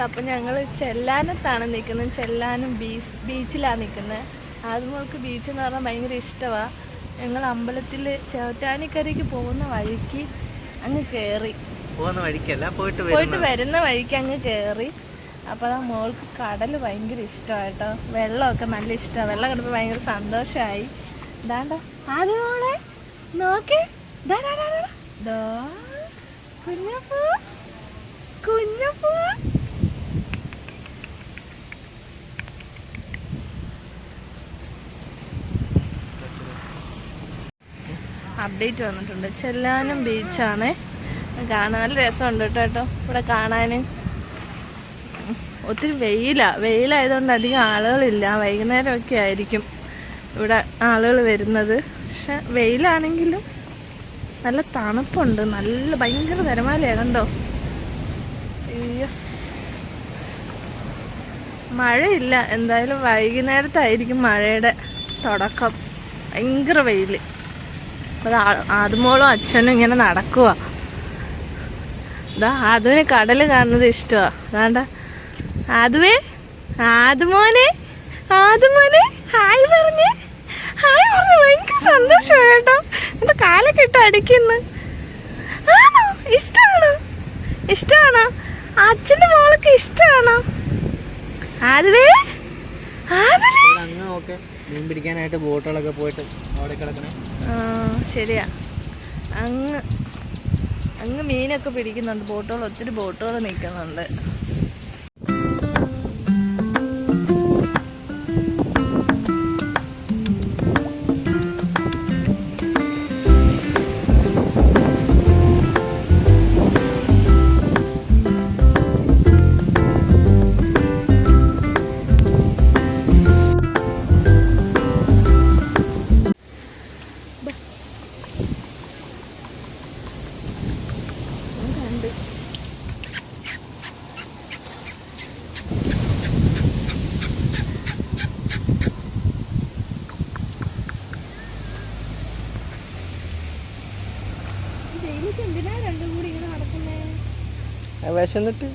അപ്പം ഞങ്ങൾ ചെല്ലാനത്താണ് നിൽക്കുന്നത്. ചെല്ലാനം ബീച്ചിലാണ് നിൽക്കുന്നത്. ആദ്യമോൾക്ക് ബീച്ച് എന്ന് പറഞ്ഞാൽ ഭയങ്കര ഇഷ്ടമാണ്. ഞങ്ങൾ അമ്പലത്തിൽ ചേട്ടാനിക്കരയ്ക്ക് പോകുന്ന വഴിക്ക് അങ്ങ് കയറി, പോയിട്ട് വരുന്ന വഴിക്ക് അങ്ങ് കയറി. അപ്പോൾ ആ മോൾക്ക് കടൽ ഭയങ്കര ഇഷ്ടമായിട്ടോ. വെള്ളമൊക്കെ നല്ല ഇഷ്ടമാണ്. വെള്ളം കണ്ടപ്പോൾ ഭയങ്കര സന്തോഷമായി. ഇതാണ്ട ആദ്യം മോളെ നോക്കേ, കുഞ്ഞപ്പൂ കുഞ്ഞപ്പൂ. അപ്ഡേറ്റ് വന്നിട്ടുണ്ട്. ചെല്ലാനം ബീച്ചാണ്. കാണാൻ നല്ല രസമുണ്ട് കേട്ടോ ഇവിടെ കാണാൻ. ഒത്തിരി വെയിലായതുകൊണ്ട് അധികം ആളുകളില്ല. വൈകുന്നേരമൊക്കെ ആയിരിക്കും ഇവിടെ ആളുകൾ വരുന്നത്. പക്ഷെ വെയിലാണെങ്കിലും നല്ല തണുപ്പുണ്ട്. നല്ല ഭയങ്കര തിരമാലയാണ് കണ്ടോ. അയ്യോ, മഴയില്ല. എന്തായാലും വൈകുന്നേരത്തായിരിക്കും മഴയുടെ തുടക്കം. ഭയങ്കര വെയിൽ. അപ്പോൾ ആദ്യമോളും അച്ഛനും ഇങ്ങനെ നടക്കുക. ഇതാ അതിന് കടൽ കാണുന്നത് ഇഷ്ടമാണ്. അതാണ്ട ആദ്യമോനെ ഹായ് പറഞ്ഞ് ഭയങ്കര സന്തോഷമാണ് കേട്ടോ. എന്റെ കാലൊക്കെ ഇട്ട് അടിക്കുന്നു. ആണോ? ഇഷ്ടമാണോ? അച്ഛൻ്റെ മോൾക്ക് ഇഷ്ടമാണോ? മീൻ പിടിക്കാനായിട്ട് ബോട്ടുകളൊക്കെ പോയിട്ട് അവിടെ കിടക്കണേ. ശരിയാ. അങ്ങ് മീനൊക്കെ പിടിക്കുന്നുണ്ട്. ബോട്ടുകൾ, ഒത്തിരി ബോട്ടുകൾ നിൽക്കുന്നുണ്ട്. വിശന്നിട്ട്